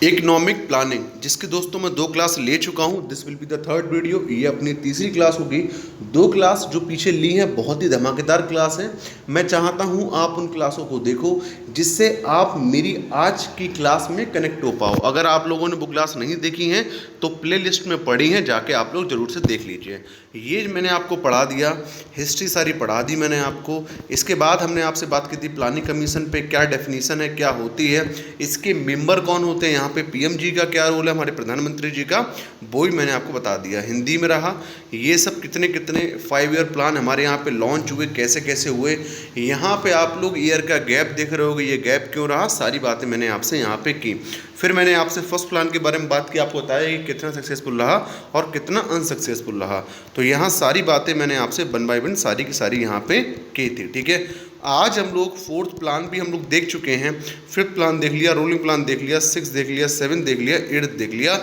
Economic planning, जिसके दोस्तों मैं 2 क्लास ले चुका हूँ। This will be the third video. ये अपनी तीसरी क्लास होगी। 2 क्लास जो पीछे ली हैं बहुत ही धमाकेदार क्लास हैं। मैं चाहता हूँ आप उन क्लासों को देखो जिससे आप मेरी आज की क्लास में कनेक्ट हो पाओ। अगर आप लोगों ने वो क्लास नहीं देखी हैं तो प्ले लिस्ट में पड़ी हैं, जाके आप लोग ज़रूर से देख लीजिए। ये मैंने आपको पढ़ा दिया, हिस्ट्री सारी पढ़ा दी मैंने आपको। इसके बाद हमने आपसे बात की थी प्लानिंग कमीशन पे क्या डेफिनेशन है, क्या होती है, इसके मेंबर कौन होते हैं, यहाँ पे पीएम जी का क्या रोल है, हमारे प्रधानमंत्री जी का, वो भी मैंने आपको बता दिया। हिंदी में रहा ये सब कितने कितने 5 ईयर प्लान हमारे यहाँ पे लॉन्च हुए, कैसे कैसे हुए। यहाँ पे आप लोग ईयर का गैप देख रहे होगे, ये गैप क्यों रहा, सारी बातें मैंने आपसे यहाँ पे की। फिर मैंने आपसे फर्स्ट प्लान के बारे में बात की, आपको बताया कि कितना सक्सेसफुल रहा और कितना अनसक्सेसफुल रहा। तो यहाँ सारी बातें मैंने आपसे 1 बाय 1 सारी की सारी यहाँ पे की थी। ठीक है, आज हम लोग 4th प्लान भी हम लोग देख चुके हैं। 5th प्लान देख लिया, रोलिंग प्लान देख लिया, 6 देख लिया, 7 देख लिया, 8 देख लिया।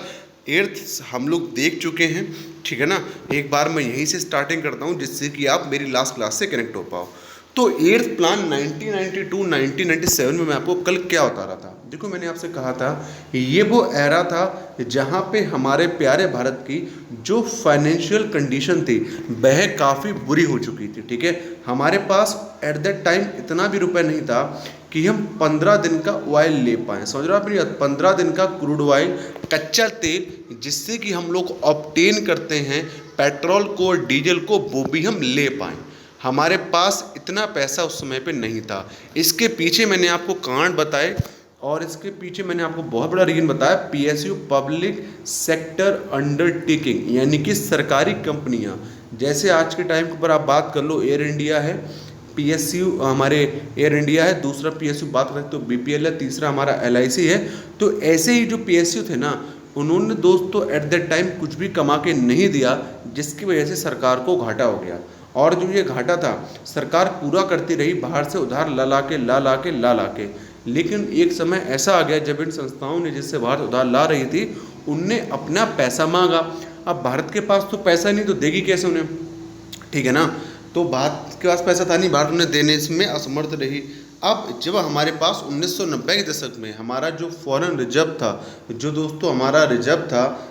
8th हम लोग देख चुके हैं। ठीक है ना, एक बार मैं यहीं से स्टार्टिंग करता हूँ जिससे कि आप मेरी लास्ट क्लास से कनेक्ट हो पाओ। तो 8th प्लान 1992 1997 में मैं आपको कल क्या बता रहा था। देखो मैंने आपसे कहा था ये वो एरा था जहाँ पे हमारे प्यारे भारत की जो फाइनेंशियल कंडीशन थी वह काफ़ी बुरी हो चुकी थी। ठीक है, हमारे पास एट दैट टाइम इतना भी रुपए नहीं था कि हम 15 दिन का ऑयल ले पाएँ। समझ रहे हो आप, नहीं 15 दिन का क्रूड ऑयल कच्चा तेल जिससे कि हम लोग ऑब्टेन करते हैं पेट्रोल को डीजल को, वो भी हम ले पाएँ। हमारे पास इतना पैसा उस समय पे नहीं था। इसके पीछे मैंने आपको कारण बताए और इसके पीछे मैंने आपको बहुत बड़ा रीजन बताया। पीएसयू पब्लिक सेक्टर अंडरटेकिंग, यानी कि सरकारी कंपनियां, जैसे आज के टाइम के ऊपर आप बात कर लो, एयर इंडिया है, पीएसयू हमारे एयर इंडिया है, दूसरा पीएसयू बात करें तो बीपीएल है, तीसरा हमारा एलआईसी है। तो ऐसे ही जो पीएसयू थे ना, उन्होंने दोस्तों एट दैट टाइम कुछ भी कमा के नहीं दिया, जिसकी वजह से सरकार को घाटा हो गया। और जो ये घाटा था सरकार पूरा करती रही, बाहर से उधार ला के। लेकिन एक समय ऐसा आ गया जब इन संस्थाओं ने जिससे बाहर उधार ला रही थी उनने अपना पैसा मांगा। अब भारत के पास तो पैसा नहीं तो देगी कैसे उन्हें, ठीक है ना। तो भारत के पास पैसा था नहीं, भारत उन्हें देने में असमर्थ रही। अब जब हमारे पास 1990 के दशक में हमारा जो फॉरेन रिजर्व था, जो दोस्तों हमारा रिजर्व था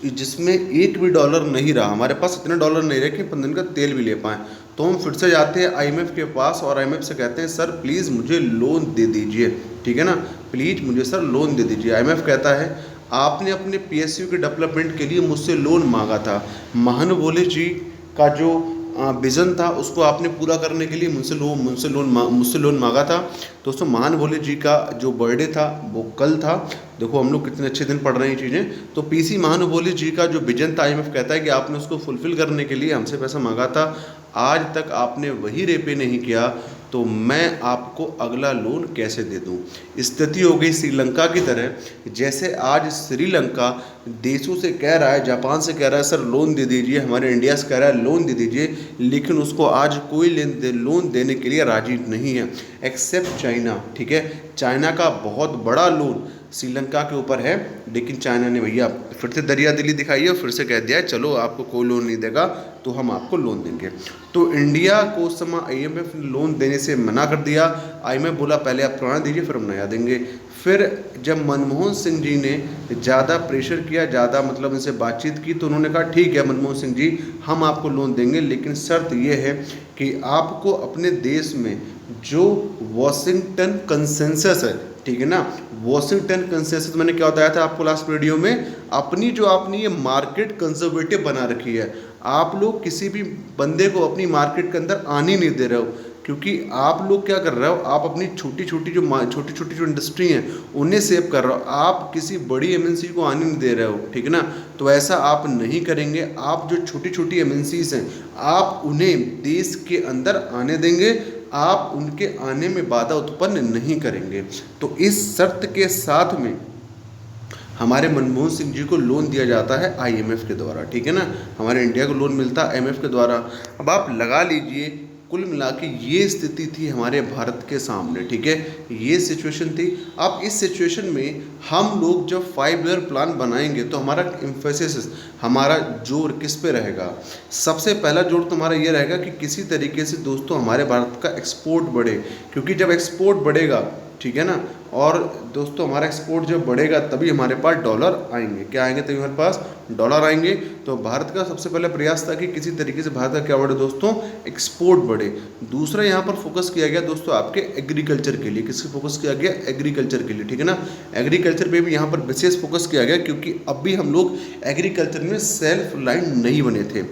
जिसमें एक भी डॉलर नहीं रहा, हमारे पास इतने डॉलर नहीं रहे कि 15 दिन का तेल भी ले पाएँ, तो हम फिर से जाते हैं आईएमएफ के पास और आईएमएफ से कहते हैं सर प्लीज़ मुझे लोन दे दीजिए। ठीक है ना, प्लीज़ मुझे सर लोन दे दीजिए। आईएमएफ कहता है आपने अपने पीएसयू के डेवलपमेंट के लिए मुझसे लोन मांगा था, महानुभाव जी का जो विज़न था उसको आपने पूरा करने के लिए मुझसे लोन मांगा था। दोस्तों महानुभाव जी का जो बर्थडे था वो कल था। देखो हम लोग कितने अच्छे दिन पढ़ रहे हैं चीज़ें। तो पीसी महानुभाव जी का जो विजन था, आईएमएफ कहता है कि आपने उसको फुलफिल करने के लिए हमसे पैसा मांगा था, आज तक आपने वही रेपे नहीं किया, तो मैं आपको अगला लोन कैसे दे दूं। स्थिति हो गई श्रीलंका की तरह, जैसे आज श्रीलंका देशों से कह रहा है, जापान से कह रहा है सर लोन दे दीजिए, हमारे इंडिया से कह रहा है लोन दे दीजिए, लेकिन उसको आज कोई लोन देने के लिए राजी नहीं है एक्सेप्ट चाइना। ठीक है, चाइना का बहुत बड़ा लोन श्रीलंका के ऊपर है, लेकिन चाइना ने भैया फिर से दरिया दिली दिखाई है और फिर से कह दिया है चलो आपको कोई लोन नहीं देगा तो हम आपको लोन देंगे। तो इंडिया को उस समय आईएमएफ ने लोन देने से मना कर दिया। आईएमएफ बोला पहले आप पुराना दीजिए फिर हम नया देंगे। फिर जब मनमोहन सिंह जी ने ज़्यादा प्रेशर किया, ज़्यादा मतलब इनसे बातचीत की, तो उन्होंने कहा ठीक है मनमोहन सिंह जी हम आपको लोन देंगे, लेकिन शर्त ये है कि आपको अपने देश में जो वॉशिंगटन कंसेंसस है, ठीक है ना, वॉशिंगटन कंसेंसस मैंने क्या बताया था आपको लास्ट वीडियो में, अपनी जो आपने ये मार्केट कंजर्वेटिव बना रखी है, आप लोग किसी भी बंदे को अपनी मार्केट के अंदर आने नहीं दे रहे हो, क्योंकि आप लोग क्या कर रहे हो, आप अपनी छोटी छोटी जो इंडस्ट्री हैं उन्हें सेव कर रहे हो, आप किसी बड़ी एमएनसी को आने नहीं दे रहे हो। ठीक है ना, तो ऐसा आप नहीं करेंगे। आप जो छोटी छोटी एमएनसीज हैं आप उन्हें देश के अंदर आने देंगे, आप उनके आने में बाधा उत्पन्न नहीं करेंगे। तो इस शर्त के साथ में हमारे मनमोहन सिंह जी को लोन दिया जाता है आईएमएफ के द्वारा। ठीक है ना, हमारे इंडिया को लोन मिलता है आईएमएफ के द्वारा। अब आप लगा लीजिए कुल मिला के ये स्थिति थी हमारे भारत के सामने। ठीक है, ये सिचुएशन थी। अब इस सिचुएशन में हम लोग जब 5 ईयर प्लान बनाएंगे तो हमारा एम्फेसिस, हमारा जोर किस पे रहेगा। सबसे पहला जोर तो हमारा ये रहेगा कि किसी तरीके से दोस्तों हमारे भारत का एक्सपोर्ट बढ़े, क्योंकि जब एक्सपोर्ट बढ़ेगा ठीक है ना। और दोस्तों हमारा एक्सपोर्ट जब बढ़ेगा तभी हमारे पास डॉलर आएंगे। क्या आएंगे? तभी हमारे पास डॉलर आएंगे। तो भारत का सबसे पहले प्रयास था कि किसी तरीके से भारत का क्या बढ़े दोस्तों? एक्सपोर्ट बढ़े। दूसरा यहाँ पर फोकस किया गया दोस्तों आपके एग्रीकल्चर के लिए। किससे फोकस किया गया? एग्रीकल्चर के लिए, ठीक है ना। एग्रीकल्चर पे भी यहाँ पर विशेष फोकस किया गया क्योंकि अभी हम लोग एग्रीकल्चर में सेल्फ लाइन नहीं बने थे।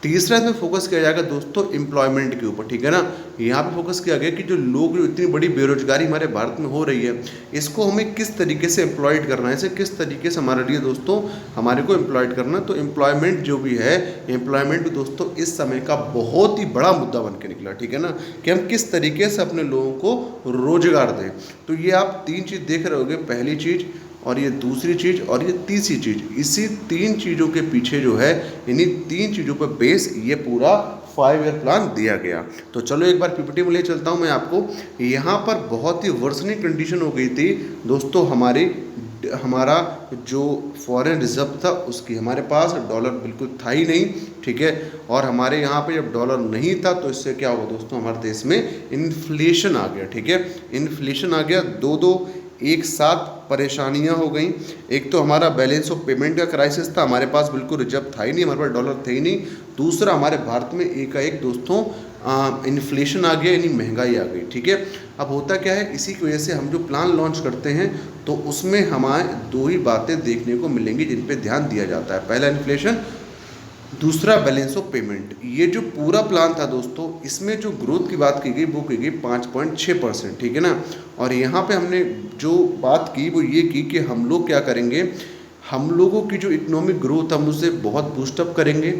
तीसरा इसमें फोकस किया जाएगा दोस्तों एम्प्लॉयमेंट के ऊपर, ठीक है ना। यहाँ पे फोकस किया गया कि जो लोग, जो इतनी बड़ी बेरोजगारी हमारे भारत में हो रही है, इसको हमें किस तरीके से एम्प्लॉयड करना है, इसे किस तरीके से हमारे लिए दोस्तों हमारे को एम्प्लॉयड करना। तो एम्प्लॉयमेंट जो भी है, एम्प्लॉयमेंट भी दोस्तों इस समय का बहुत ही बड़ा मुद्दा बन के निकला, ठीक है ना, कि हम किस तरीके से अपने लोगों को रोजगार दें। तो ये आप 3 चीज़ देख रहे होगे, पहली चीज़ और ये दूसरी चीज़ और ये तीसरी चीज़। इसी 3 चीज़ों के पीछे जो है, इन्हीं 3 चीज़ों पर बेस ये पूरा 5 ईयर प्लान दिया गया। तो चलो एक बार पीपीटी में ले चलता हूँ मैं आपको। यहाँ पर बहुत ही वर्सनिंग कंडीशन हो गई थी दोस्तों हमारा जो फॉरेन रिजर्व था उसकी, हमारे पास डॉलर बिल्कुल था ही नहीं, ठीक है। और हमारे यहाँ पे जब डॉलर नहीं था तो इससे क्या हुआ दोस्तों? हमारे देश में इन्फ्लेशन आ गया, ठीक है। इन्फ्लेशन आ गया, दो एक साथ परेशानियां हो गई। एक तो हमारा बैलेंस ऑफ पेमेंट का क्राइसिस था, हमारे पास बिल्कुल रिजर्व था ही नहीं, हमारे पास डॉलर थे ही नहीं। दूसरा, हमारे भारत में एकाएक दोस्तों इन्फ्लेशन आ गया, यानी महंगाई आ गई, ठीक है। अब होता क्या है, इसी की वजह से हम जो प्लान लॉन्च करते हैं तो उसमें हमें 2 ही बातें देखने को मिलेंगी जिन पे ध्यान दिया जाता है। पहला इन्फ्लेशन, दूसरा बैलेंस ऑफ पेमेंट। ये जो पूरा प्लान था दोस्तों, इसमें जो ग्रोथ की बात की गई वो की गई 5.6%, ठीक है ना। और यहाँ पे हमने जो बात की वो ये की कि हम लोग क्या करेंगे, हम लोगों की जो इकोनॉमिक ग्रोथ हम उसे बहुत बूस्टअप करेंगे।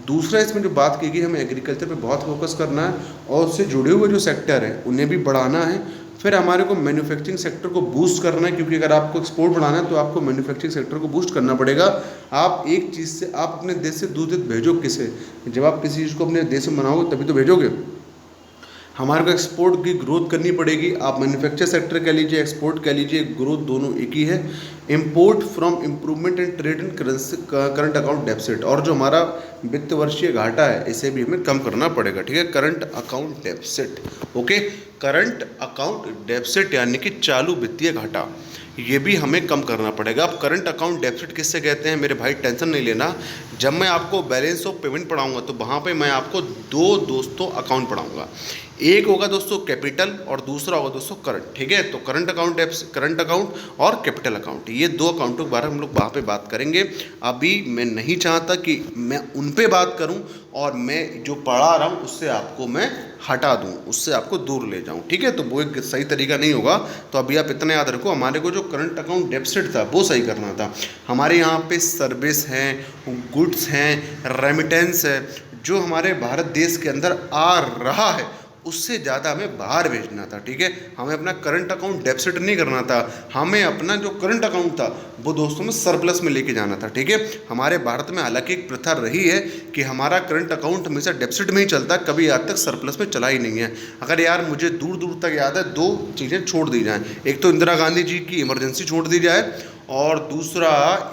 दूसरा, इसमें जो बात की गई, हमें एग्रीकल्चर पे बहुत फोकस करना है और उससे जुड़े हुए जो सेक्टर है उन्हें भी बढ़ाना है। फिर हमारे को मैन्युफैक्चरिंग सेक्टर को बूस्ट करना है, क्योंकि अगर आपको एक्सपोर्ट बढ़ाना है तो आपको मैन्युफैक्चरिंग सेक्टर को बूस्ट करना पड़ेगा। आप एक चीज़ से, आप अपने देश से दूसरे देश भेजो किसे? जब आप किसी चीज़ को अपने देश में बनाओगे तभी तो भेजोगे। हमारे को एक्सपोर्ट की ग्रोथ करनी पड़ेगी। आप मैन्युफैक्चर सेक्टर कह लीजिए, एक्सपोर्ट कह लीजिए, ग्रोथ दोनों एक ही है। Import from improvement and trade and current account deficit, और जो हमारा वित्त वर्षीय घाटा है इसे भी हमें कम करना पड़ेगा, ठीक है। Current account deficit, okay. Current account deficit यानी कि चालू वित्तीय घाटा, ये भी हमें कम करना पड़ेगा। अब करंट अकाउंट डेफिसिट किससे कहते हैं मेरे भाई? टेंशन नहीं लेना, जब मैं आपको बैलेंस ऑफ पेमेंट पढ़ाऊंगा तो वहाँ पे मैं आपको 2 दोस्तों अकाउंट पढ़ाऊंगा। एक होगा दोस्तों कैपिटल और दूसरा होगा दोस्तों करंट, ठीक है। तो करंट अकाउंट और कैपिटल अकाउंट, ये 2 अकाउंटों के बारे में हम लोग वहाँ पे बात करेंगे। अभी मैं नहीं चाहता कि मैं उन पे बात करूँ और मैं जो पढ़ा रहा हूँ उससे आपको मैं हटा दूँ, उससे आपको दूर ले जाऊँ, ठीक है। तो वो एक सही तरीका नहीं होगा। तो अभी आप इतना याद रखो, हमारे को जो करंट अकाउंट डेफिसिट था वो सही करना था। हमारे यहाँ पे सर्विस हैं, गुड्स हैं, रेमिटेंस है, जो हमारे भारत देश के अंदर आ रहा है उससे ज़्यादा हमें बाहर भेजना था, ठीक है। हमें अपना करंट अकाउंट डेफिसिट नहीं करना था, हमें अपना जो करंट अकाउंट था वो दोस्तों में सरप्लस में लेके जाना था, ठीक है। हमारे भारत में हालांकि एक प्रथा रही है कि हमारा करंट अकाउंट हमेशा डेफिसिट में ही चलता है, कभी आज तक सरप्लस में चला ही नहीं है। अगर यार मुझे दूर दूर तक याद है, 2 चीज़ें छोड़ दी जाएँ। एक तो इंदिरा गांधी जी की इमरजेंसी छोड़ दी जाए, और दूसरा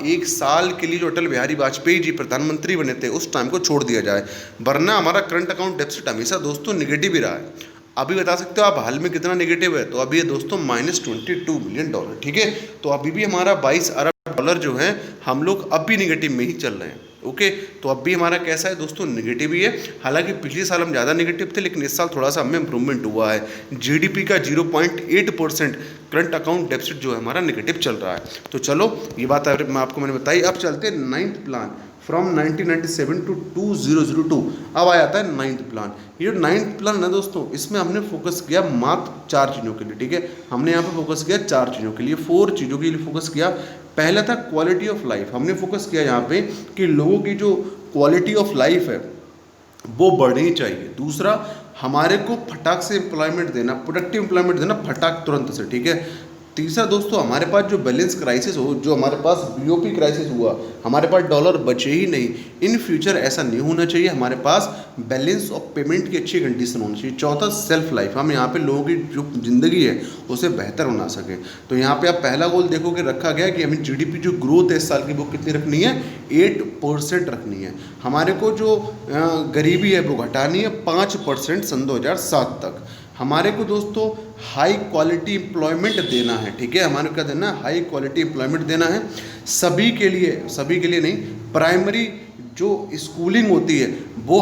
1 साल के लिए जो अटल बिहारी वाजपेयी जी प्रधानमंत्री बने थे उस टाइम को छोड़ दिया जाए, वरना हमारा करंट अकाउंट डेफिसिट हमेशा दोस्तों निगेटिव ही रहा है। अभी बता सकते हो आप हाल में कितना निगेटिव है? तो अभी ये दोस्तों -$22 बिलियन, ठीक है। तो अभी भी हमारा 22 अरब डॉलर जो है हम लोग अब भी निगेटिव में ही चल रहे हैं, ओके। तो अब भी हमारा कैसा है दोस्तों? निगेटिव ही है। हालांकि पिछले साल हम ज़्यादा निगेटिव थे, लेकिन इस साल थोड़ा सा हमें इंप्रूवमेंट हुआ है। जीडीपी का 0.8% करंट अकाउंट डेफिसिट जो है हमारा निगेटिव चल रहा है। तो चलो ये बात मैंने बताई। अब चलते हैं 9th प्लान, फ्रॉम 1997 to 2002। अब आ जाता है 9th प्लान। ये जो 9th प्लान है दोस्तों, इसमें हमने फोकस किया मात्र 4 चीज़ों के लिए, ठीक है। हमने यहाँ पे फोकस किया 4 चीज़ों के लिए, 4 चीज़ों के लिए फोकस किया। पहला था क्वालिटी ऑफ लाइफ। हमने फोकस किया यहाँ पे कि लोगों की जो क्वालिटी ऑफ लाइफ है वो बढ़नी चाहिए। दूसरा, हमारे को फटाक से एम्प्लॉयमेंट देना, प्रोडक्टिव एम्प्लॉयमेंट देना फटाक तुरंत से, ठीक है। तीसरा दोस्तों, हमारे पास जो बैलेंस क्राइसिस हो, जो हमारे पास बीओपी क्राइसिस हुआ, हमारे पास डॉलर बचे ही नहीं, इन फ्यूचर ऐसा नहीं होना चाहिए। हमारे पास बैलेंस ऑफ पेमेंट की अच्छी कंडीशन होनी चाहिए। चौथा, सेल्फ लाइफ, हम यहाँ पे लोगों की जो ज़िंदगी है उसे बेहतर बना सकें। तो यहाँ पे आप पहला गोल देखोगे रखा गया कि हमें जीडीपी जो ग्रोथ है इस साल की वो कितनी रखनी है? 8% रखनी है। हमारे को जो गरीबी है वो घटानी है 5% सन 2007 तक। हमारे को दोस्तों हाई क्वालिटी एम्प्लॉयमेंट देना है, ठीक है। हमारे क्या देना है, हाई क्वालिटी एम्प्लॉयमेंट देना है सभी के लिए नहीं, प्राइमरी जो स्कूलिंग होती है वो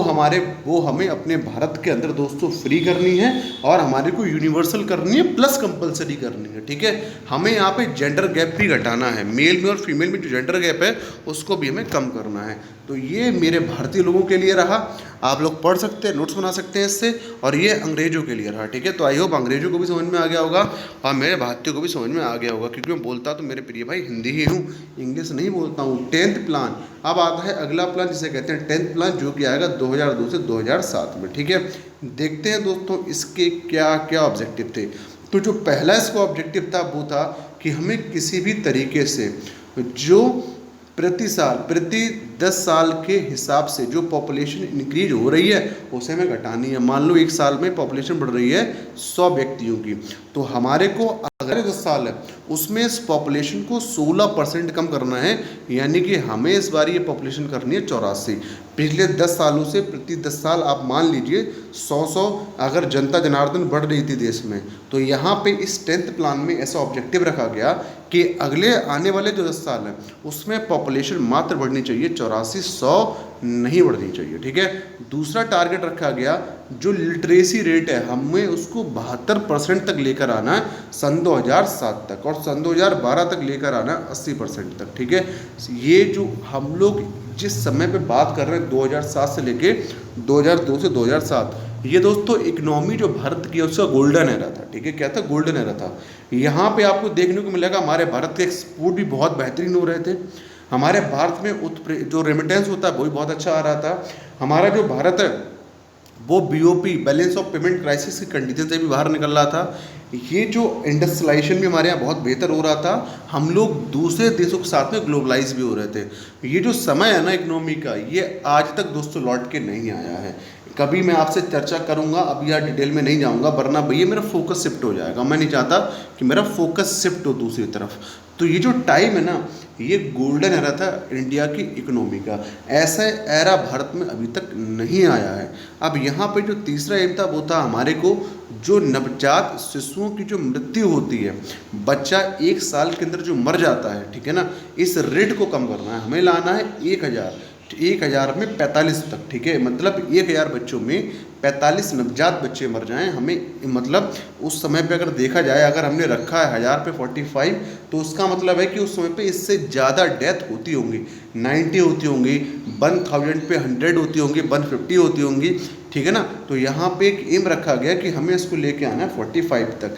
हमें अपने भारत के अंदर दोस्तों फ्री करनी है और हमारे को यूनिवर्सल करनी है प्लस कंपलसरी करनी है, ठीक है। हमें यहाँ पे जेंडर गैप भी घटाना है, मेल में और फीमेल में जो जेंडर गैप है उसको भी हमें कम करना है। तो ये मेरे भारतीय लोगों के लिए रहा, आप लोग पढ़ सकते हैं, नोट्स बना सकते हैं इससे, और ये अंग्रेजों के लिए रहा, ठीक है। तो आई होप अंग्रेजों को भी समझ में आ गया होगा और मेरे भारतीयों को भी समझ में आ गया होगा, क्योंकि मैं बोलता तो मेरे प्रिय भाई हिंदी ही हूँ, इंग्लिश नहीं बोलता हूँ। 10th प्लान, अब आता है अगला प्लान जिसे कहते हैं 10th प्लान, जो कि आएगा 2002 से 2007 में, ठीक है। देखते हैं दोस्तों इसके क्या क्या ऑब्जेक्टिव थे। तो जो पहला इसका ऑब्जेक्टिव था वो था कि हमें किसी भी तरीके से जो प्रति 10 साल के हिसाब से जो पॉपुलेशन इंक्रीज हो रही है उसे हमें घटानी है। मान लो एक साल में पॉपुलेशन बढ़ रही है 100 व्यक्तियों की, तो हमारे को अगर 10 साल है उसमें इस पॉपुलेशन को 16% कम करना है, यानी कि हमें इस बार ये पॉपुलेशन करनी है 84। पिछले 10 सालों से प्रति 10 साल आप मान लीजिए 100 अगर जनता जनार्दन बढ़ रही थी देश में, तो यहाँ पे इस 10th प्लान में ऐसा ऑब्जेक्टिव रखा गया कि अगले आने वाले जो 10 साल हैं उसमें पॉपुलेशन मात्र बढ़नी चाहिए 84, 100 नहीं बढ़नी चाहिए, ठीक है। दूसरा टारगेट रखा गया जो लिटरेसी रेट है हमें उसको 72% तक लेकर आना है सन 2007 तक, और सन 2012 तक लेकर आना है 80% तक, ठीक है। ये जो हम लोग जिस समय पे बात कर रहे हैं 2007 से लेके 2002 से 2007, ये दोस्तों इकोनॉमी जो भारत की है उसका गोल्डन एरा था, ठीक है। क्या था, गोल्डन एरा था। यहाँ पे आपको देखने को मिलेगा हमारे भारत के एक्सपोर्ट भी बहुत बेहतरीन हो रहे थे, हमारे भारत में जो रेमिटेंस होता है वो भी बहुत अच्छा आ रहा था। हमारा जो भारत है वो BOP balance of payment crisis की कंडीशन से भी बाहर निकल रहा था। ये जो इंडस्ट्रियलाइजेशन भी हमारे यहाँ बहुत बेहतर हो रहा था, हम लोग दूसरे देशों के साथ में ग्लोबलाइज भी हो रहे थे। ये जो समय है ना इकोनॉमी का, ये आज तक दोस्तों लौट के नहीं आया है। कभी मैं आपसे चर्चा करूंगा, अभी यार डिटेल में नहीं जाऊंगा, वरना भैया मेरा फोकस शिफ्ट हो जाएगा। मैं नहीं चाहता कि मेरा फोकस शिफ्ट हो दूसरी तरफ। तो ये जो टाइम है ना, ये गोल्डन एरा था इंडिया की इकोनॉमी का, ऐसा एरा भारत में अभी तक नहीं आया है। अब यहाँ पे जो तीसरा एम था वो था हमारे को जो नवजात शिशुओं की जो मृत्यु होती है, बच्चा 1 साल के अंदर जो मर जाता है, ठीक है ना, इस रेट को कम करना है। हमें लाना है 1000 में 45 तक, ठीक है। मतलब 1000 बच्चों में 45 नवजात बच्चे मर जाएं हमें, मतलब उस समय पे अगर देखा जाए, अगर हमने रखा है 1000 पे 45, तो उसका मतलब है कि उस समय पे इससे ज़्यादा डेथ होती होंगी, 90 होती होंगी, 1000 पे 100 होती होंगी, 150 होती होंगी, ठीक है ना। तो यहाँ पे एक एम रखा गया कि हमें इसको लेके आना है 45 तक।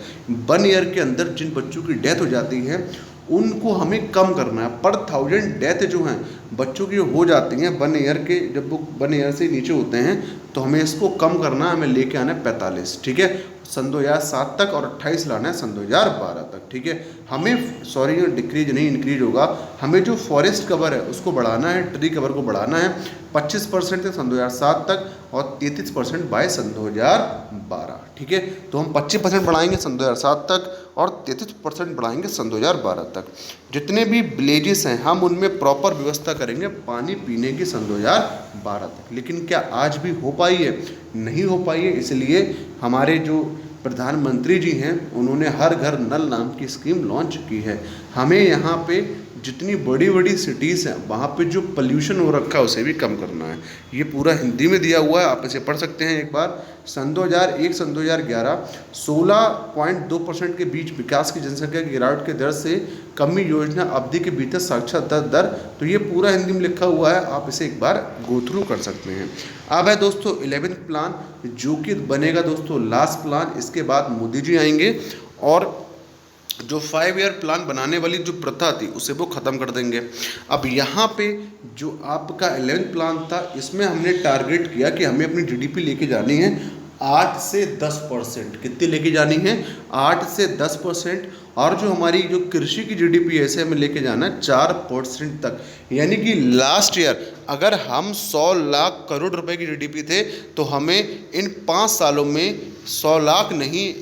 1 ईयर के अंदर जिन बच्चों की डेथ हो जाती है उनको हमें कम करना है। पर 1000 डेथ जो हैं बच्चों की हो जाती हैं 1 ईयर के, जब वो 1 ईयर से नीचे होते हैं तो हमें इसको कम करना है, हमें लेके आना है 45, ठीक है, सन 2007 तक, और 28 लाना है सन 2012 तक, ठीक है। हमें सॉरी डिक्रीज नहीं इंक्रीज होगा, हमें जो फॉरेस्ट कवर है उसको बढ़ाना है, ट्री कवर को बढ़ाना है 25% से सन 2007 तक और 33% बाय सन 2012, ठीक है। तो हम 25% बढ़ाएंगे सन 2007 तक और 33% बढ़ाएंगे सन 2012 तक। जितने भी विलेजेस हैं हम उनमें प्रॉपर व्यवस्था करेंगे पानी पीने की सन 2012 तक। लेकिन क्या आज भी हो पाई है? नहीं हो पाई है। इसलिए हमारे जो प्रधानमंत्री जी हैं उन्होंने हर घर नल नाम की स्कीम लॉन्च की है। हमें यहाँ पे जितनी बड़ी बड़ी सिटीज़ हैं वहाँ पे जो पोल्यूशन हो रखा है उसे भी कम करना है। ये पूरा हिंदी में दिया हुआ है, आप इसे पढ़ सकते हैं एक बार। सन 2001 सन 2011 16.2% के बीच विकास की जनसंख्या की गिरावट के दर से कमी योजना अवधि के भीतर साक्षात दर, तो ये पूरा हिंदी में लिखा हुआ है, आप इसे एक बार गो थ्रू कर सकते हैं। अब है दोस्तों 11th प्लान, जो कि बनेगा दोस्तों लास्ट प्लान। इसके बाद मोदी जी आएंगे और जो 5 ईयर प्लान बनाने वाली जो प्रथा थी उसे वो ख़त्म कर देंगे। अब यहाँ पे जो आपका 11th प्लान था इसमें हमने टारगेट किया कि हमें अपनी GDP लेके जानी है 8 से 10%। कितनी लेके जानी है? 8 से 10%। और जो हमारी जो कृषि की GDP है इसे हमें लेके जाना है 4% तक। यानी कि लास्ट ईयर अगर हम 100 लाख करोड़ रुपए की GDP थे तो हमें इन 5 सालों में 100 लाख नहीं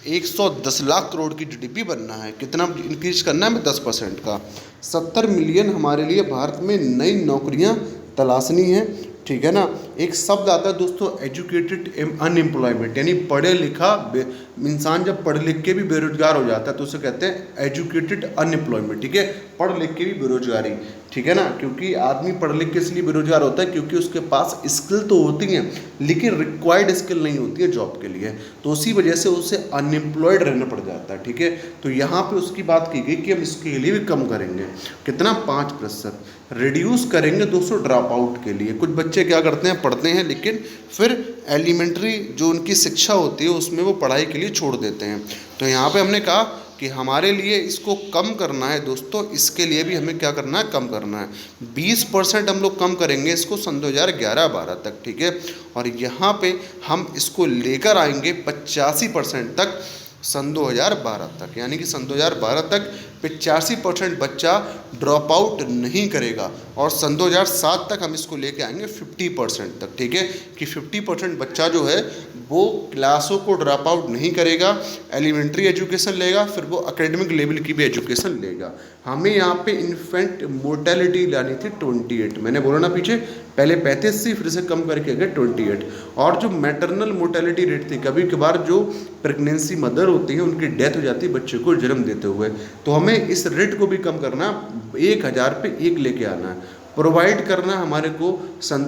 110 लाख करोड़ की GDP बनना है। कितना इंक्रीज करना है हमें? 10% का। 70 मिलियन हमारे लिए भारत में नई नौकरियां तलाशनी है, ठीक है ना। एक शब्द आता है दोस्तों एजुकेटेड अनएम्प्लॉयमेंट, यानी पढ़े लिखा इंसान जब पढ़ लिख के भी बेरोजगार हो जाता है तो उसे कहते हैं एजुकेटेड अनएम्प्लॉयमेंट, ठीक है, पढ़ लिख के भी बेरोजगारी, ठीक है ना। क्योंकि आदमी पढ़ लिख के इसलिए बेरोजगार होता है क्योंकि उसके पास स्किल तो होती हैं लेकिन रिक्वायर्ड स्किल नहीं होती है जॉब के लिए, तो उसी वजह से उसे अनएम्प्लॉयड रहना पड़ जाता है, ठीक है। तो यहाँ पे उसकी बात की गई कि हम इसके लिए भी कम करेंगे, कितना 5% रिड्यूस करेंगे दोस्तों ड्रॉप आउट के लिए। कुछ बच्चे क्या करते हैं, पढ़ते हैं लेकिन फिर एलिमेंट्री जो उनकी शिक्षा होती है उसमें वो पढ़ाई के लिए छोड़ देते हैं। तो यहाँ पे हमने कहा कि हमारे लिए इसको कम करना है दोस्तों, इसके लिए भी हमें क्या करना है, कम करना है। 20% हम लोग कम करेंगे इसको सन 2011-12 तक, ठीक है। और यहाँ पे हम इसको लेकर आएंगे 85% तक सन 2012 तक, यानी कि सन 2012 तक 85% बच्चा ड्रॉप आउट नहीं करेगा और सन 2007 तक हम इसको लेके आएंगे 50% तक, ठीक है, कि 50% बच्चा जो है वो क्लासों को ड्रॉप आउट नहीं करेगा, एलिमेंट्री एजुकेशन लेगा, फिर वो एकेडमिक लेवल की भी एजुकेशन लेगा। हमें यहाँ पे इन्फेंट मोर्टेलिटी लानी थी 28, मैंने बोला ना पीछे, पहले 35 थी फिर से कम करके गए 28। और जो मैटरनल मोर्टेलिटी रेट थी, कभी कभार जो प्रेगनेंसी मदर होती है उनकी डेथ हो जाती है बच्चे को जन्म देते हुए, तो हमें इस रेट को भी कम करना, 1000 पे 1 लेके आना है। प्रोवाइड करना हमारे को सन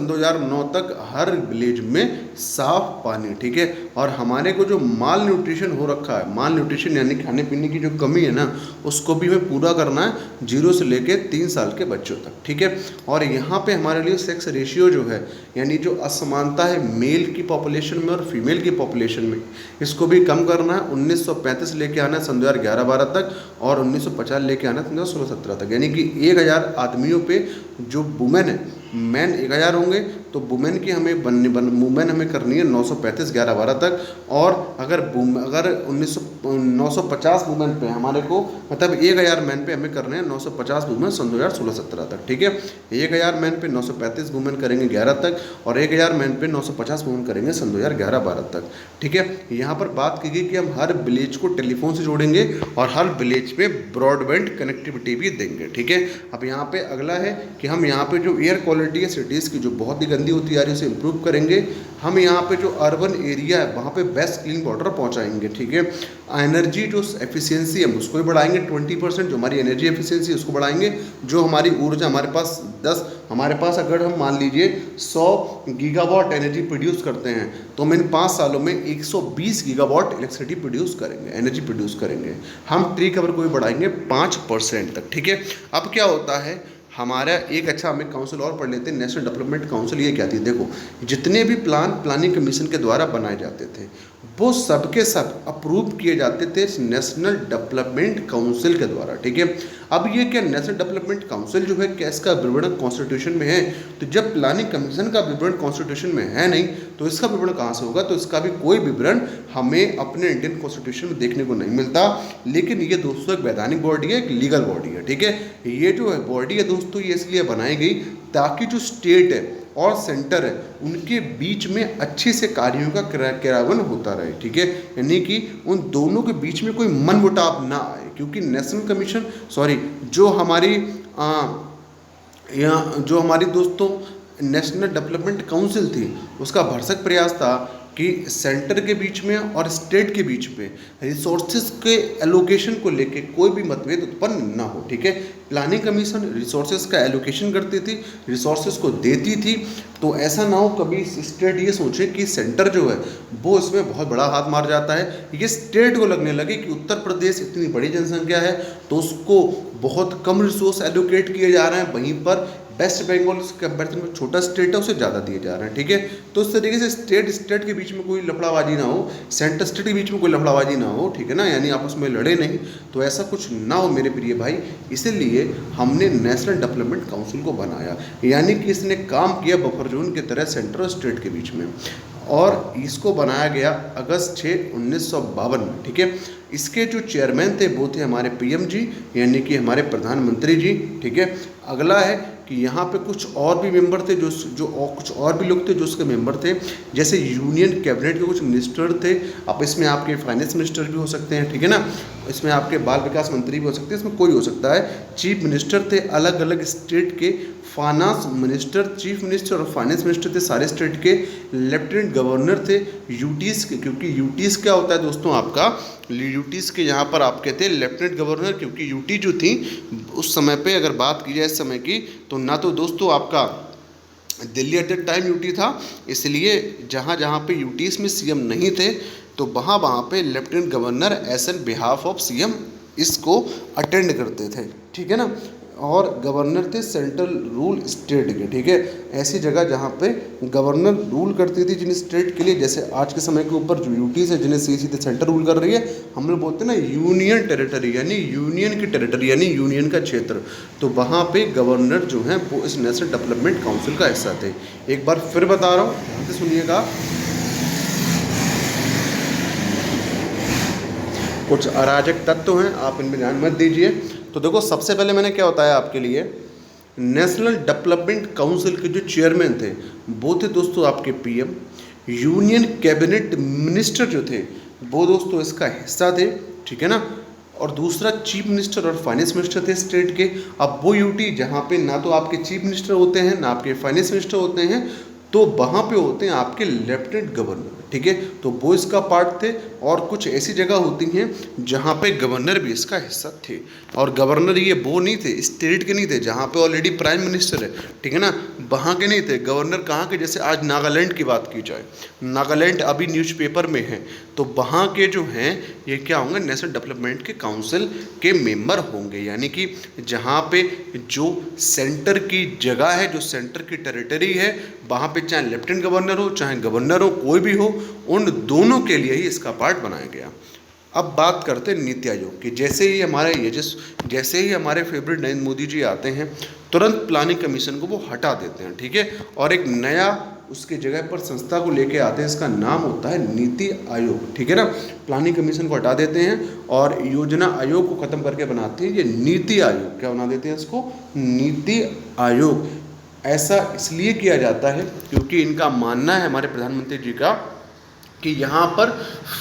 2009 तक हर विलेज में साफ पानी, ठीक है। और हमारे को जो माल न्यूट्रिशन हो रखा है, माल न्यूट्रिशन यानी खाने पीने की जो कमी है ना, उसको भी हमें पूरा करना है 0 से लेके 3 साल के बच्चों तक, ठीक है। और यहाँ पे हमारे लिए सेक्स रेशियो जो है, यानी जो असमानता है मेल की पॉपुलेशन में और फीमेल की पॉपुलेशन में, इसको भी कम करना है। 1935 लेके आना है सन 2011-12 तक और 1950 लेके आना है सन 2016-17 तक, यानी कि 1000 आदमियों पे जो वुमेन है, मैन 1000 होंगे तो वुमेन की हमें वुमेन हमें करनी है 935 11-12 तक। और अगर 950 वुमेन पे हमारे को, मतलब 1000 मैन पे हमें करने हैं 950 वुमेन सन 2016-17 तक, ठीक है। 1000 मैन पे 935 वुमेन करेंगे 11 तक और 1000 मैन पे 950 वुमेन करेंगे सन 2011-12 तक, ठीक है। यहाँ पर बात की गई कि हम हर विलेज को टेलीफोन से जोड़ेंगे और हर विलेज में ब्रॉडबैंड कनेक्टिविटी भी देंगे, ठीक है। अब यहाँ पे अगला है कि हम यहाँ पे जो एयर क्वालिटी है सिटीज़ की जो बहुत ही गंदी होती आ रही है उसे इम्प्रूव करेंगे। हम यहाँ पे जो अर्बन एरिया है वहाँ पे बेस्ट क्लीन वाटर पहुँचाएंगे, ठीक है। एनर्जी जो एफिशिएंसी है उसको भी बढ़ाएंगे 20%, जो हमारी एनर्जी एफिशिएंसी है उसको बढ़ाएंगे। जो हमारी ऊर्जा हमारे पास अगर हम मान लीजिए 100 गीगावाट एनर्जी प्रोड्यूस करते हैं तो हम इन 5 सालों में 120 गीगावाट इलेक्ट्रिसिटी प्रोड्यूस करेंगे, एनर्जी प्रोड्यूस करेंगे। हम ट्री कवर को भी बढ़ाएंगे 5% तक, ठीक है। अब क्या होता है, हमारा एक अच्छा हमें काउंसिल और पढ़ लेते हैं, नेशनल डेवलपमेंट काउंसिल। ये क्या थी, देखो जितने भी प्लानिंग कमीशन के द्वारा बनाए जाते थे वो सब के सब अप्रूव किए जाते थे नेशनल डेवलपमेंट काउंसिल के द्वारा, ठीक है। अब ये क्या नेशनल डेवलपमेंट काउंसिल जो है क्या इसका विवरण कॉन्स्टिट्यूशन में है? तो जब प्लानिंग कमीशन का विवरण कॉन्स्टिट्यूशन में है नहीं तो इसका विवरण कहाँ से होगा? तो इसका भी कोई विवरण हमें अपने इंडियन कॉन्स्टिट्यूशन में देखने को नहीं मिलता। लेकिन ये दोस्तों एक वैधानिक बॉडी है, एक लीगल बॉडी है, ठीक है। ये जो है बॉडी है दोस्तों ये इसलिए बनाई गई ताकि जो स्टेट है और सेंटर है उनके बीच में अच्छे से कार्यों का क्रियान्वयन होता रहे, ठीक है। यानी कि उन दोनों के बीच में कोई मनमुटाव ना आए, क्योंकि नेशनल कमीशन जो हमारी दोस्तों नेशनल डेवलपमेंट काउंसिल थी उसका भरसक प्रयास था कि सेंटर के बीच में और स्टेट के बीच में रिसोर्सेज के एलोकेशन को लेके कोई भी मतभेद उत्पन्न ना हो, ठीक है। प्लानिंग कमीशन रिसोर्सेज का एलोकेशन करती थी, रिसोर्सेज को देती थी, तो ऐसा ना हो कभी स्टेट ये सोचे कि सेंटर जो है वो इसमें बहुत बड़ा हाथ मार जाता है। ये स्टेट को लगने लगे कि उत्तर प्रदेश इतनी बड़ी जनसंख्या है तो उसको बहुत कम रिसोर्स एलोकेट किए जा रहे हैं, वहीं पर वेस्ट बंगाल कंपेरिजन में छोटा स्टेट है उसे ज़्यादा दिए जा रहे हैं, ठीक है। तो इस तरीके से स्टेट के बीच में कोई लफड़ाबाजी ना हो, सेंटर स्टेट के बीच में कोई लफड़ाबाजी ना हो, ठीक है ना, यानी आपस में लड़े नहीं, तो ऐसा कुछ ना हो मेरे प्रिय भाई। इसीलिए हमने नेशनल डेवलपमेंट काउंसिल को बनाया, यानी कि इसने काम किया बफर जोन की तरह सेंटर और स्टेट के बीच में, और इसको बनाया गया अगस्त 6, 1952 में, ठीक है। इसके जो चेयरमैन थे वो थे हमारे PM जी, यानी कि हमारे प्रधानमंत्री जी, ठीक है। अगला है कि यहाँ पे कुछ और भी मेंबर थे कुछ और भी लोग थे जो उसके मेंबर थे, जैसे यूनियन कैबिनेट के कुछ मिनिस्टर थे। अब इसमें आपके फाइनेंस मिनिस्टर भी हो सकते हैं, ठीक है ना, इसमें आपके बाल विकास मंत्री भी हो सकते हैं, इसमें कोई हो सकता है। चीफ मिनिस्टर थे अलग अलग स्टेट के, फाइनेंस मिनिस्टर, चीफ मिनिस्टर और फाइनेंस मिनिस्टर थे सारे स्टेट के। लेफ्टिनेंट गवर्नर थे यूटीज़ के, क्योंकि यूटीज़ क्या होता है दोस्तों आपका, यूटीज़ के यहाँ पर आपके थे लेफ्टिनेंट गवर्नर, क्योंकि यूटी जो थी उस समय पे अगर बात की जाए इस समय की, तो ना तो दोस्तों आपका Delhi at the time UT था, इसलिए जहाँ जहाँ पे यूटीज़ में सीएम नहीं थे तो वहाँ वहाँ पे lieutenant governor as an behalf of CM इसको अटेंड करते थे, ठीक है ना। और गवर्नर थे सेंट्रल रूल स्टेट के, ठीक है, ऐसी जगह जहाँ पे गवर्नर रूल करती थी जिन स्टेट के लिए, जैसे आज के समय के ऊपर जो यूटीज़ है जिन्हें सीधे सेंटर रूल कर रही है, हम लोग बोलते हैं ना यूनियन टेरिटरी, यानी यूनियन की टेरिटरी यानी यूनियन का क्षेत्र, तो वहाँ पे गवर्नर जो हैं वो इस नेशनल डेवलपमेंट काउंसिल का हिस्सा थे। एक बार फिर बता रहा हूँ, ध्यान से सुनिएगा, कुछ अराजक तत्व हैं, आप इनमें ध्यान मत दीजिए। तो देखो सबसे पहले मैंने क्या बताया आपके लिए, नेशनल डेवलपमेंट काउंसिल के जो चेयरमैन थे वो थे दोस्तों आपके पीएम। यूनियन कैबिनेट मिनिस्टर जो थे वो दोस्तों इसका हिस्सा थे, ठीक है ना। और दूसरा चीफ मिनिस्टर और फाइनेंस मिनिस्टर थे स्टेट के। अब वो यूटी जहाँ पे ना तो आपके चीफ मिनिस्टर होते हैं ना आपके फाइनेंस मिनिस्टर होते हैं, तो वहाँ पे होते हैं आपके लेफ्टिनेंट गवर्नर, ठीक है, तो वो इसका पार्ट थे। और कुछ ऐसी जगह होती हैं जहाँ पे गवर्नर भी इसका हिस्सा थे, और गवर्नर ये वो नहीं थे, स्टेट के नहीं थे जहाँ पे ऑलरेडी प्राइम मिनिस्टर है, ठीक है ना, वहाँ के नहीं थे गवर्नर। कहाँ के, जैसे आज नागालैंड की बात की जाए, नागालैंड अभी न्यूज़पेपर में है, तो वहाँ के जो हैं ये क्या होंगे, नेशनल डेवलपमेंट के काउंसिल के मेंबर होंगे, यानी कि जहाँ पे जो सेंटर की जगह है, जो सेंटर की टेरिटरी है, वहाँ पे चाहे लेफ्टिनेंट गवर्नर हो चाहे गवर्नर हो, कोई भी हो, उन दोनों के लिए ही इसका पार्ट बनाया गया। अब बात करते हैं नीति आयोग की। जैसे ही हमारे फेवरेट नरेंद्र मोदी जी आते हैं, तुरंत प्लानिंग कमीशन को वो हटा देते हैं, ठीक है, और एक नया उसके जगह पर संस्था को लेके आते हैं, इसका नाम होता है नीति आयोग, ठीक है ना। प्लानिंग कमीशन को हटा देते हैं और योजना आयोग को ख़त्म करके बनाते हैं ये नीति आयोग। क्या बना देते हैं इसको, नीति आयोग। ऐसा इसलिए किया जाता है क्योंकि इनका मानना है, हमारे प्रधानमंत्री जी का, कि यहाँ पर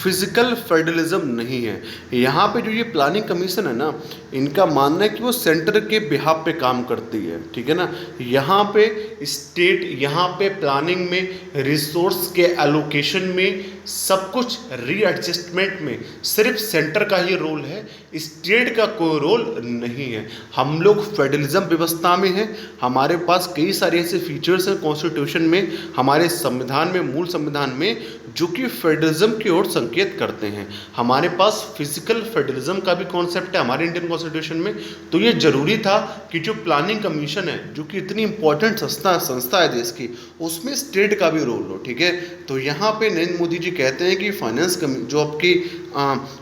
फिजिकल फेडरलिज्म नहीं है। यहाँ पे जो ये प्लानिंग कमीशन है ना, इनका मानना है कि वो सेंटर के बिहाफ पे काम करती है, ठीक है ना। यहाँ पे स्टेट, यहाँ पे प्लानिंग में, रिसोर्स के एलोकेशन में, सब कुछ रीएडजस्टमेंट में सिर्फ सेंटर का ही रोल है, स्टेट का कोई रोल नहीं है। हम लोग फेडरलिज्म व्यवस्था में हैं, हमारे पास कई सारे ऐसे फीचर्स हैं कॉन्स्टिट्यूशन में, हमारे संविधान में, मूल संविधान में, जो कि फेडरलिज्म की ओर संकेत करते हैं। हमारे पास फिजिकल फेडरलिज्म का भी कॉन्सेप्ट है हमारे इंडियन कॉन्स्टिट्यूशन में। तो ये जरूरी था कि जो प्लानिंग कमीशन है, जो कि इतनी इंपॉर्टेंट संस्था है देश की, उसमें स्टेट का भी रोल हो, ठीक है। तो यहाँ पे नरेंद्र मोदी जी कहते हैं कि फाइनेंस जो आपकी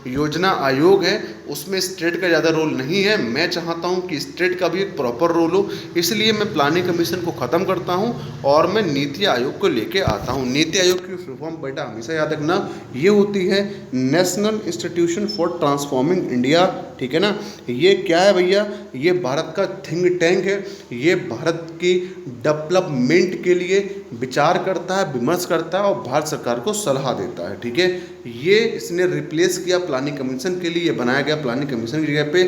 योजना आयोग है उसमें स्टेट का ज़्यादा रोल नहीं है, मैं चाहता हूँ कि स्टेट का भी एक प्रॉपर रोल हो, इसलिए मैं प्लानिंग कमीशन को ख़त्म करता हूँ और मैं नीति आयोग को लेके आता हूँ। नीति आयोग की फुल फॉर्म बेटा हमेशा याद रखना, ये होती है national institution for transforming India, ठीक है ना। ये क्या है भैया, ये भारत का थिंक टैंक है, ये भारत की डेवलपमेंट के लिए विचार करता है, विमर्श करता है और भारत सरकार को सलाह देता है, ठीक है। ये इसने रिप्लेस किया प्लानिंग कमीशन के लिए, बनाया गया प्लानिंग कमीशन की जगह पे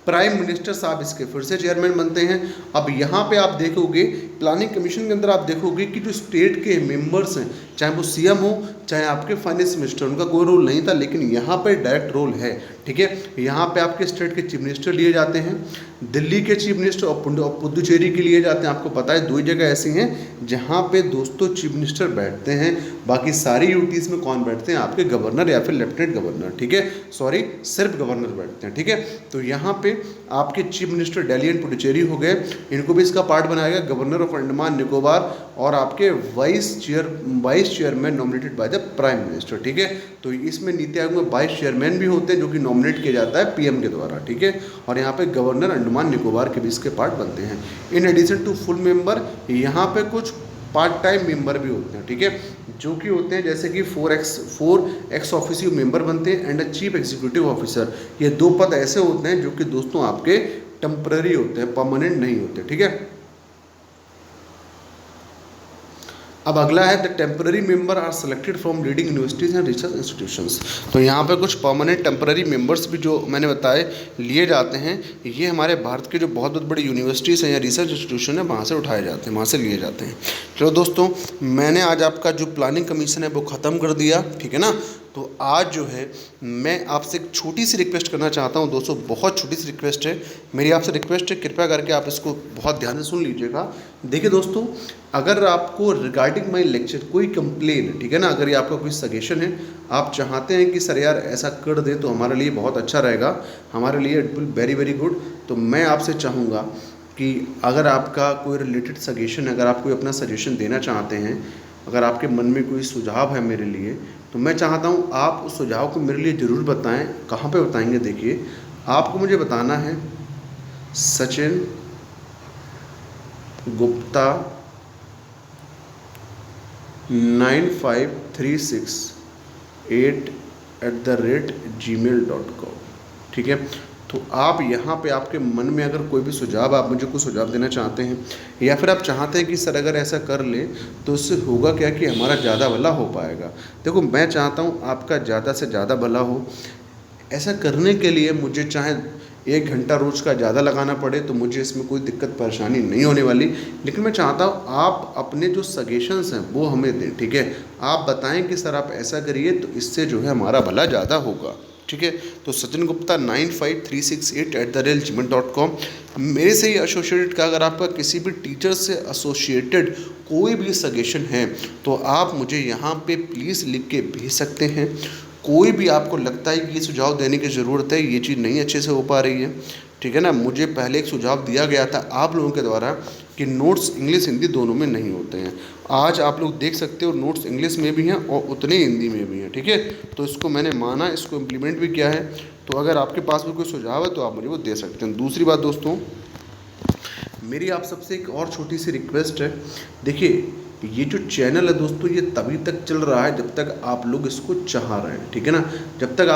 प्राइम मिनिस्टर साहब इसके फिर से चेयरमैन बनते हैं। अब यहाँ पे आप देखोगे प्लानिंग कमीशन के अंदर आप देखोगे कि जो स्टेट के मेंबर्स हैं, चाहे वो सीएम हो चाहे आपके फाइनेंस मिनिस्टर, उनका कोई रोल नहीं था, लेकिन यहाँ पे डायरेक्ट रोल है, ठीक है। यहाँ पे आपके स्टेट के चीफ मिनिस्टर लिए जाते हैं, दिल्ली के चीफ मिनिस्टर और पुडुचेरी के लिए जाते हैं। आपको पता है 2 जगह ऐसी हैं जहाँ पे दोस्तों चीफ मिनिस्टर बैठते हैं, बाकी सारी यूटीज़ में कौन बैठते हैं, आपके गवर्नर या फिर लेफ्टिनेंट गवर्नर, ठीक है, सॉरी सिर्फ गवर्नर बैठते हैं, ठीक है। तो यहाँ पे आपके chief minister Delhi and Puducherry हो गए, इनको भी इसका पार्ट बनाया गया, गवर्नर ऑफ अंडमान निकोबार और आपके vice chairman nominated by the prime minister, ठीक है। तो इसमें नीति आयोग में 22 चेयरमैन भी होते हैं जो कि नॉमिनेट किया जाता है पीएम के द्वारा, ठीक है। और यहाँ पे गवर्नर अंडमान निकोबार के भी इसके पार्ट बनते हैं। In addition to full member यहाँ पे कुछ पार्ट टाइम मेंबर भी होते हैं, ठीक है, जो कि होते हैं जैसे कि 4 एक्स ऑफिशियल मेंबर बनते हैं and a chief executive officer. ये 2 पद ऐसे होते हैं जो कि दोस्तों आपके टेम्पररी होते हैं, परमानेंट नहीं होते, ठीक है। अब अगला है the temporary member are selected from leading universities and research institutions. तो यहाँ पे कुछ परमानेंट टेम्पररी मेंबर्स भी जो मैंने बताए लिए जाते हैं, ये हमारे भारत के जो बहुत बहुत बड़ी यूनिवर्सिटीज़ हैं या रिसर्च इंस्टीट्यूशन है वहाँ से उठाए जाते हैं, वहाँ से लिए जाते हैं। चलो दोस्तों, मैंने आज आपका जो प्लानिंग कमीशन है वो ख़त्म कर दिया, ठीक है ना। तो आज जो है मैं आपसे एक छोटी सी रिक्वेस्ट करना चाहता हूँ दोस्तों, बहुत छोटी सी रिक्वेस्ट है मेरी आपसे, रिक्वेस्ट है कृपया करके आप इसको बहुत ध्यान से सुन लीजिएगा। देखिए दोस्तों, अगर आपको रिगार्डिंग माई लेक्चर कोई कंप्लेन, ठीक है ना, अगर ये आपका कोई सजेशन है, आप चाहते हैं कि सर यार ऐसा कर दे तो हमारे लिए बहुत अच्छा रहेगा, हमारे लिए it will very very good, तो मैं आपसे चाहूँगा कि अगर आपका कोई रिलेटेड सजेशन है, अगर आप कोई अपना सजेशन देना चाहते हैं, अगर आपके मन में कोई सुझाव है मेरे लिए, तो मैं चाहता हूँ आप उस सुझाव को मेरे लिए ज़रूर बताएं। कहाँ पे बताएंगे? देखिए, आपको मुझे बताना है सचिन गुप्ता 9536@gmail.com, ठीक है। तो आप यहाँ पे आपके मन में अगर कोई भी सुझाव, आप मुझे कोई सुझाव देना चाहते हैं, या फिर आप चाहते हैं कि सर अगर ऐसा कर ले तो उससे होगा क्या कि हमारा ज़्यादा भला हो पाएगा। देखो, मैं चाहता हूँ आपका ज़्यादा से ज़्यादा भला हो। ऐसा करने के लिए मुझे चाहे 1 घंटा रोज़ का ज़्यादा लगाना पड़े तो मुझे इसमें कोई दिक्कत परेशानी नहीं होने वाली, लेकिन मैं चाहता हूँ आप अपने जो सजेशंस हैं वो हमें दें, ठीक है। आप बताएं कि सर आप ऐसा करिए तो इससे जो है हमारा भला ज़्यादा होगा, ठीक है। तो सचिन गुप्ता 9536@gmail.com मेरे से ही एसोसिएटेड का अगर आपका किसी भी टीचर से एसोसिएटेड कोई भी सजेशन है तो आप मुझे यहाँ पे प्लीज़ लिख के भेज सकते हैं। कोई भी आपको लगता है कि ये सुझाव देने की ज़रूरत है, ये चीज़ नहीं अच्छे से हो पा रही है, ठीक है ना। मुझे पहले एक सुझाव दिया गया था आप लोगों के द्वारा कि नोट्स इंग्लिश हिंदी दोनों में नहीं होते हैं। आज आप लोग देख सकते हो नोट्स इंग्लिश में भी हैं और उतने हिंदी में भी हैं, ठीक है। तो इसको मैंने माना, इसको इम्प्लीमेंट भी किया है। तो अगर आपके पास भी कोई सुझाव है तो आप मुझे वो दे सकते हैं। दूसरी बात दोस्तों, मेरी आप सबसे एक और छोटी सी रिक्वेस्ट है। देखिए, ये जो चैनल है दोस्तों, ये तभी तक चल रहा है जब तक आप लोग इसको चाह रहे हैं, ठीक है ना। जब तक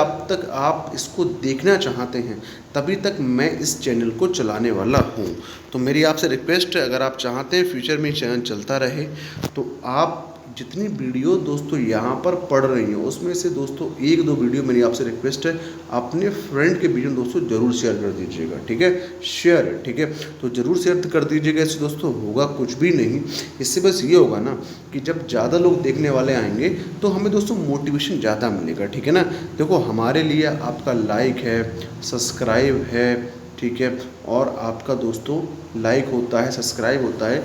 आप इसको देखना चाहते हैं तभी तक मैं इस चैनल को चलाने वाला हूँ। तो मेरी आपसे रिक्वेस्ट है, अगर आप चाहते हैं फ्यूचर में चैनल चलता रहे तो आप जितनी वीडियो दोस्तों यहाँ पर पढ़ रही हैं उसमें से दोस्तों 1-2 वीडियो मेरी आपसे रिक्वेस्ट है अपने फ्रेंड के बीच में दोस्तों ज़रूर शेयर कर दीजिएगा, ठीक है। शेयर, ठीक है, तो ज़रूर शेयर कर दीजिएगा। इससे दोस्तों होगा कुछ भी नहीं, इससे बस ये होगा ना कि जब ज़्यादा लोग देखने वाले आएंगे तो हमें दोस्तों मोटिवेशन ज़्यादा मिलेगा, ठीक है ना। देखो, हमारे लिए आपका लाइक है, सब्सक्राइब है, ठीक है, और आपका दोस्तों लाइक होता है, सब्सक्राइब होता है,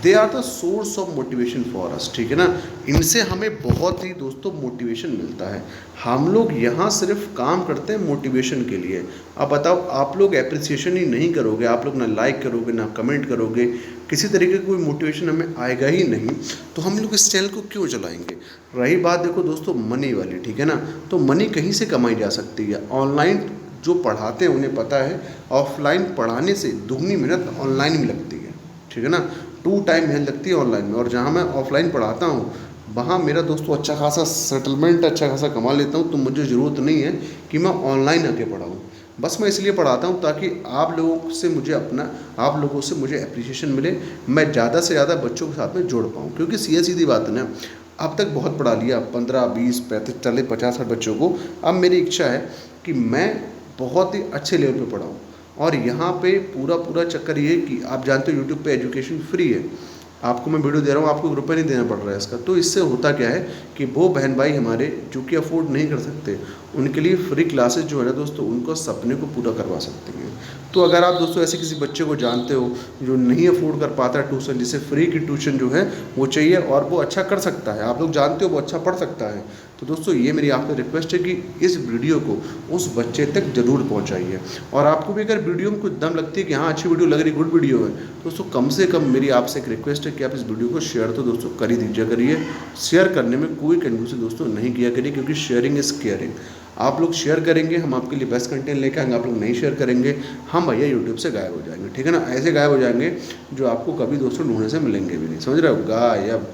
they are the source of motivation for us, ठीक है ना। इनसे हमें बहुत ही दोस्तों मोटिवेशन मिलता है। हम लोग यहाँ सिर्फ काम करते हैं मोटिवेशन के लिए। अब बताओ, आप लोग एप्रिसिएशन ही नहीं करोगे, आप लोग ना लाइक करोगे ना कमेंट करोगे, किसी तरीके का कोई मोटिवेशन हमें आएगा ही नहीं, तो हम लोग इस चैनल को क्यों चलाएंगे। रही बात देखो दोस्तों मनी वाली, ठीक है ना, तो मनी कहीं से कमाई जा सकती है। ऑनलाइन जो पढ़ाते हैं उन्हें पता है ऑफलाइन पढ़ाने से दुगनी मेहनत ऑनलाइन में लगती है, ठीक है ना। 2 टाइम मेहनत लगती है ऑनलाइन में, और जहाँ मैं ऑफलाइन पढ़ाता हूँ वहाँ मेरा दोस्तों अच्छा खासा सेटलमेंट, अच्छा खासा कमा लेता हूँ। तो मुझे ज़रूरत नहीं है कि मैं ऑनलाइन आके पढ़ाऊँ, बस मैं इसलिए पढ़ाता हूँ ताकि आप लोगों से मुझे अप्रिसिएशन मिले, मैं ज़्यादा से ज़्यादा बच्चों के साथ में जोड़ पाऊँ। क्योंकि सीधी बात है ना, अब तक बहुत पढ़ा लिया 15, 20, 35, 40, 50, 60 बच्चों को। अब मेरी इच्छा है कि मैं बहुत ही अच्छे लेवल पे पढ़ाऊँ। और यहाँ पे पूरा चक्कर ये कि आप जानते हो यूट्यूब पे एजुकेशन फ्री है, आपको मैं वीडियो दे रहा हूँ, आपको रुपये नहीं देना पड़ रहा है इसका। तो इससे होता क्या है कि वो बहन भाई हमारे जो कि अफोर्ड नहीं कर सकते, उनके लिए फ्री क्लासेस जो है ना दोस्तों, उनको सपने को पूरा करवा सकते हैं। तो अगर आप दोस्तों ऐसे किसी बच्चे को जानते हो जो नहीं अफोर्ड कर पाता ट्यूशन, जिसे फ्री की ट्यूशन जो है वो चाहिए और वो अच्छा कर सकता है, आप लोग जानते हो वो अच्छा पढ़ सकता है, तो दोस्तों ये मेरी आपसे रिक्वेस्ट है कि इस वीडियो को उस बच्चे तक ज़रूर पहुंचाइए। और आपको भी अगर वीडियो में कुछ दम लगती है कि हाँ अच्छी वीडियो लग रही, गुड वीडियो है, तो दोस्तों कम से कम मेरी आपसे एक रिक्वेस्ट है कि आप इस वीडियो को शेयर तो दोस्तों कर ही दीजिए करिए। शेयर करने में कोई कंजूसी दोस्तों नहीं किया करिए, क्योंकि शेयरिंग इज़ केयरिंग। आप लोग शेयर करेंगे, हम आपके लिए बेस्ट कंटेंट लेकर आएंगे। आप लोग नहीं शेयर करेंगे, हम भैया यूट्यूब से गायब हो जाएंगे, ठीक है ना। ऐसे गायब हो जाएंगे जो आपको कभी दोस्तों ढूंढने से मिलेंगे भी नहीं, समझ रहे हो, गायब।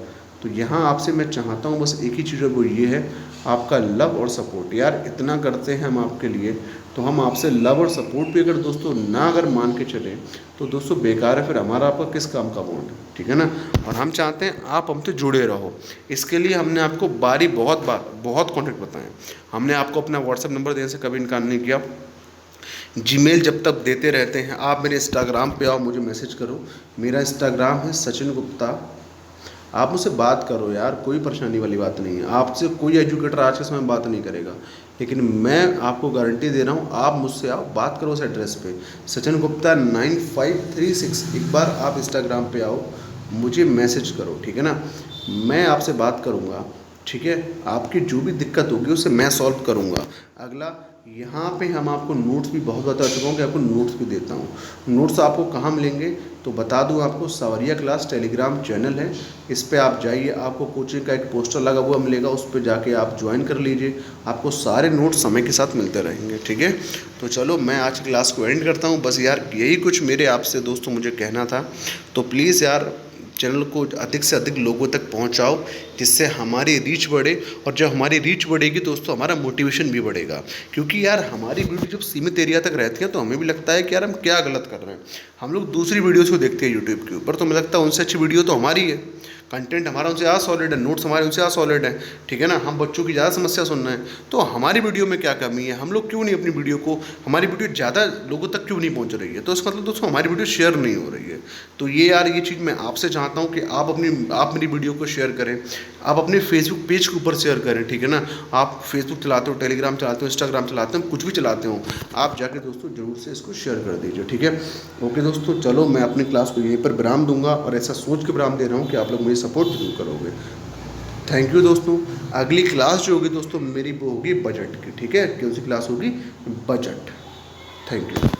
तो यहाँ आपसे मैं चाहता हूँ बस एक ही चीज़ है, वो ये है आपका लव और सपोर्ट। यार इतना करते हैं हम आपके लिए, तो हम आपसे लव और सपोर्ट भी अगर दोस्तों ना अगर मान के चलें तो दोस्तों बेकार है, फिर हमारा आपका किस काम का बॉन्ड, ठीक है ना। और हम चाहते हैं आप हमसे जुड़े रहो। इसके लिए हमने आपको बहुत कॉन्टेक्ट बताएं। हमने आपको अपना व्हाट्सएप नंबर देने से कभी इनकार नहीं किया। जीमेल जब तक देते रहते हैं। आप मेरे इंस्टाग्राम पे आओ, मुझे मैसेज करो। मेरा इंस्टाग्राम है सचिन गुप्ता। आप मुझसे बात करो यार, कोई परेशानी वाली बात नहीं है। आपसे कोई एजुकेटर आज के समय में बात नहीं करेगा, लेकिन मैं आपको गारंटी दे रहा हूँ, आप मुझसे आओ, बात करो उस एड्रेस पे, सचिन गुप्ता 9536। एक बार आप इंस्टाग्राम पे आओ, मुझे मैसेज करो, ठीक है ना। मैं आपसे बात करूँगा, ठीक है। आपकी जो भी दिक्कत होगी उसे मैं सॉल्व करूँगा। अगला, यहाँ पे हम आपको नोट्स भी बहुत बता चुका हूँ कि आपको नोट्स भी देता हूँ। नोट्स आपको कहाँ मिलेंगे तो बता दूँ आपको, सवरिया क्लास टेलीग्राम चैनल है, इस पे आप जाइए, आपको कोचिंग का एक पोस्टर लगा हुआ मिलेगा, उस पर जाके आप ज्वाइन कर लीजिए। आपको सारे नोट्स समय के साथ मिलते रहेंगे, ठीक है। तो चलो मैं आज की क्लास को एंड करता हूँ। बस यार यही कुछ मेरे आपसे दोस्तों मुझे कहना था। तो प्लीज़ यार चैनल को अधिक से अधिक लोगों तक पहुंचाओ, जिससे हमारी रीच बढ़े। और जब हमारी रीच बढ़ेगी दोस्तों, हमारा मोटिवेशन भी बढ़ेगा। क्योंकि यार हमारी वीडियो जब सीमित एरिया तक रहती है तो हमें भी लगता है कि यार हम क्या गलत कर रहे हैं। हम लोग दूसरी वीडियोज़ को देखते हैं यूट्यूब के ऊपर, तो हमें लगता है उनसे अच्छी वीडियो तो हमारी है, कंटेंट हमारा उनसे ज़्यादा सॉलिड है, नोट्स हमारे उनसे ज़्यादा सॉलिड है, ठीक है ना। हम बच्चों की ज़्यादा समस्या सुन रहे हैं, तो हमारी वीडियो में क्या कमी है, हम लोग क्यों नहीं अपनी वीडियो को, हमारी वीडियो ज़्यादा लोगों तक क्यों नहीं पहुंच रही है। तो इसका मतलब दोस्तों हमारी वीडियो शेयर नहीं हो रही है। तो ये यार ये चीज़ मैं आपसे चाहता हूँ कि आप मेरी वीडियो को शेयर करें, आप अपने फेसबुक पेज के ऊपर शेयर करें, ठीक है ना। आप फेसबुक चलाते हो, टेलीग्राम चलाते हो, इंस्टाग्राम चलाते हो, कुछ भी चलाते हो, आप जाके दोस्तों ज़रूर से इसको शेयर कर दीजिए, ठीक है। ओके दोस्तों, चलो मैं अपनी क्लास को यहीं पर विराम दूंगा, और ऐसा सोच के विराम दे रहा हूँ कि आप लोग मुझे सपोर्ट जरूर करोगे। थैंक यू दोस्तों। अगली क्लास जो होगी दोस्तों मेरी वो होगी बजट की, ठीक है। कौन सी क्लास होगी? बजट। Thank you.